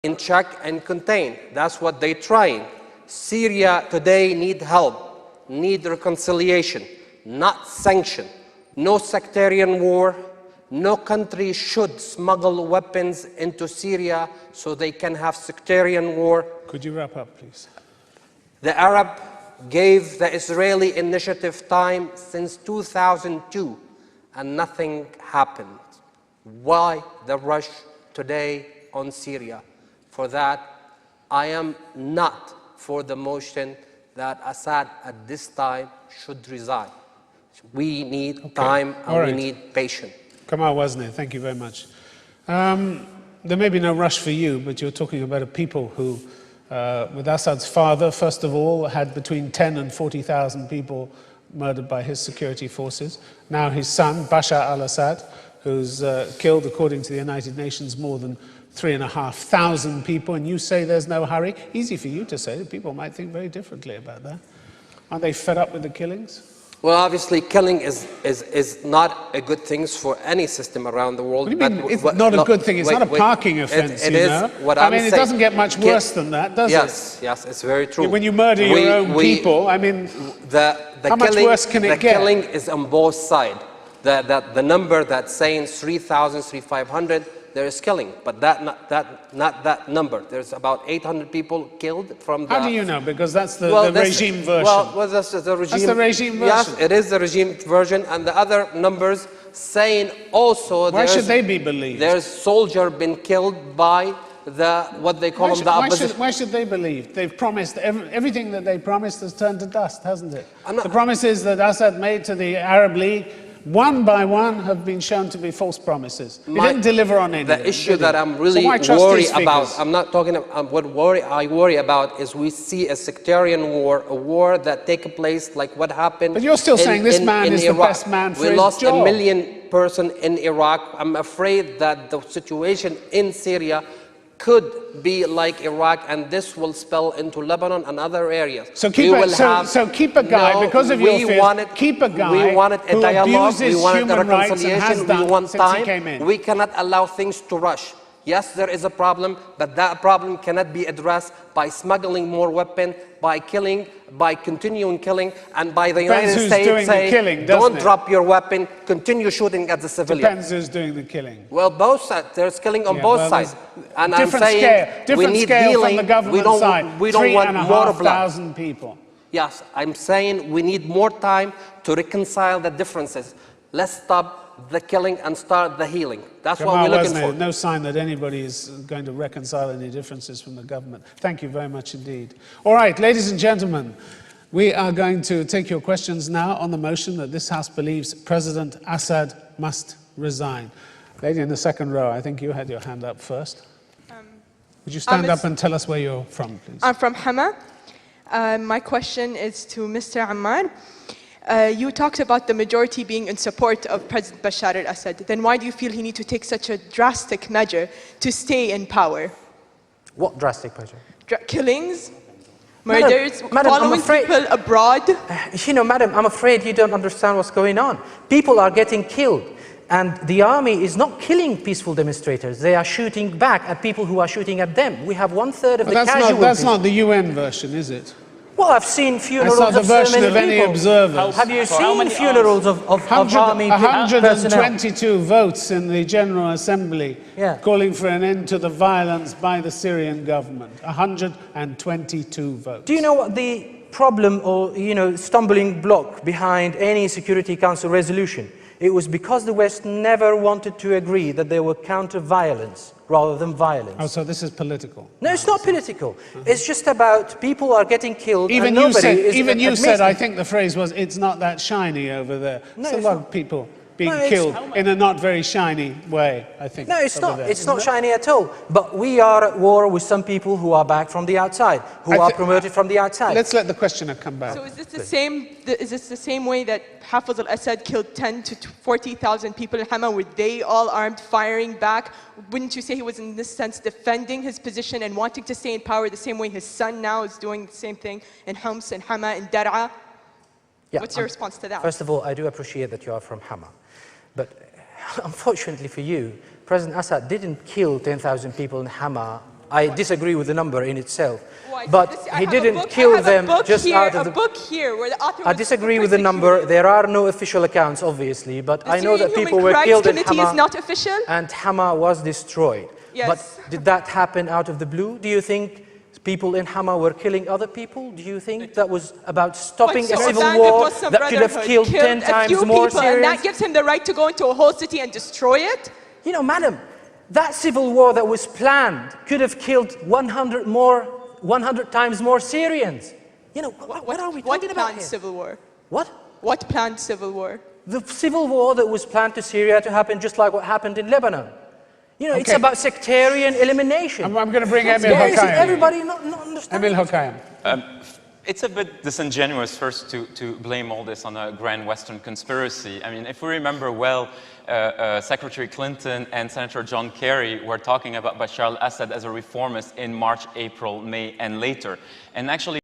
in check and contain. That's what they're trying. Syria today need help, need reconciliation, not sanction. No sectarian war. No country should smuggle weapons into Syria so they can have sectarian war. Could you wrap up, please? The Arab gave the Israeli initiative time since 2002 and nothing happened. Why the rush today on Syria? For that, I am not for the motion that Assad at this time should resign. We need time and we need patience. Kamel, Wazne, thank you very much. There may be no rush for you, but you're talking about a people who, with Assad's father, first of all, had between 10 and 40,000 people murdered by his security forces. Now his son, Bashar al-Assad, who's killed, according to the United Nations, more than 3,500 people, and you say there's no hurry. Easy for you to say. People might think very differently about that. Aren't they fed up with the killings? Well, obviously, killing is not a good thing for any system around the world. What do you mean it's not a good thing? It's not a parking offence, it is what I'm saying. It doesn't get much worse than that, does it? Yes, it's very true. When you murder your own people, I mean, how much worse can it get? The killing is on both sides. The number that's saying 3,000, 3,500, there is killing, but not that number. There's about 800 people killed from the... How do you know? Because that's the regime version. Well, that's the regime. That's the regime version. Yes, it is the regime version, and the other numbers saying also... Why should they be believed? There's soldier been killed by what they call the opposition. Why should they believe? They've promised, everything that they promised has turned to dust, hasn't it? The promises that Assad made to the Arab League, one by one, have been shown to be false promises. He didn't deliver on any. The issue that I'm really worried about, I'm not talking about what I worry about is we see a sectarian war, a war that takes place like what happened. But you're still saying this man is the best man for his job. We lost 1 million person in Iraq. I'm afraid that the situation in Syria could be like Iraq, and this will spill into Lebanon and other areas. So keep a guy, because of your fears, keep a guy we wanted a dialogue, we wanted a reconciliation, we want time. We cannot allow things to rush. Yes, there is a problem, but that problem cannot be addressed by smuggling more weapons, by killing, by continuing killing, and by the United States saying, don't drop your weapon, continue shooting at the civilians. Depends who's doing the killing. Well, both sides. There's killing on both sides. And I'm saying we need scale healing. From the government side. We don't want more blood. 3,500 people. Yes, I'm saying we need more time to reconcile the differences. Let's stop the killing and start the healing. That's what we're looking for. No sign that anybody is going to reconcile any differences from the government. Thank you very much indeed. All right, ladies and gentlemen, we are going to take your questions now on the motion that this House believes President Assad must resign. Lady in the second row, I think you had your hand up first. Would you stand up and tell us where you're from, please? I'm from Hama. My question is to Mr. Ammar. You talked about the majority being in support of President Bashar al-Assad. Then why do you feel he needs to take such a drastic measure to stay in power? What drastic measure? Killings, murders, following people abroad. You know, madam, I'm afraid you don't understand what's going on. People are getting killed. And the army is not killing peaceful demonstrators. They are shooting back at people who are shooting at them. We have 1/3 of the casualties. That's not the UN version, is it? Well, I've seen funerals of so many people. That's not the version of any observers. Have you seen funerals of army 122 votes in the General Assembly calling for an end to the violence by the Syrian government. 122 votes. Do you know what the problem or, stumbling block behind any Security Council resolution? It was because the West never wanted to agree that they were counter-violence rather than violence. Oh, so this is political? No, it's not political. It's just about people are getting killed even and you nobody said, is Even you said, I think the phrase was, it's not that shiny over there. No, it's a lot of people being killed in a not very shiny way, I think. No, it's not. It's not shiny at all. But we are at war with some people who are back from the outside, who are promoted from the outside. Let's let the questioner come back. So is this the same? Is this the same way that Hafiz al-Assad killed 10 to 40,000 people in Hama? Were they all armed, firing back? Wouldn't you say he was in this sense defending his position and wanting to stay in power the same way his son now is doing the same thing in Homs and Hama and Dar'a? Yeah, what's your response to that? First of all, I do appreciate that you are from Hama. But unfortunately for you, President Assad didn't kill 10,000 people in Hama I disagree with the number in itself. Well, But he didn't kill them just out of the... a book here where the author I disagree with the number. There are no official accounts, obviously, but I know that people were killed in Hama. Is not official? And Hama was destroyed. Yes. But did that happen out of the blue? Do you think people in Hama were killing other people? Do you think that was about stopping a civil war that could have killed 10 times more Syrians? And that gives him the right to go into a whole city and destroy it? You know, madam, that civil war that was planned could have killed 100 times more Syrians. You know, what are we talking about here? What planned civil war? What? What planned civil war? The civil war that was planned to Syria to happen just like what happened in Lebanon. You know, it's about sectarian elimination. I'm going to bring Emile Hokayem. Everybody not understand. Emile Hokayem. It's a bit disingenuous first to blame all this on a grand Western conspiracy. I mean, if we remember well, Secretary Clinton and Senator John Kerry were talking about Bashar al-Assad as a reformist in March, April, May, and later. And actually,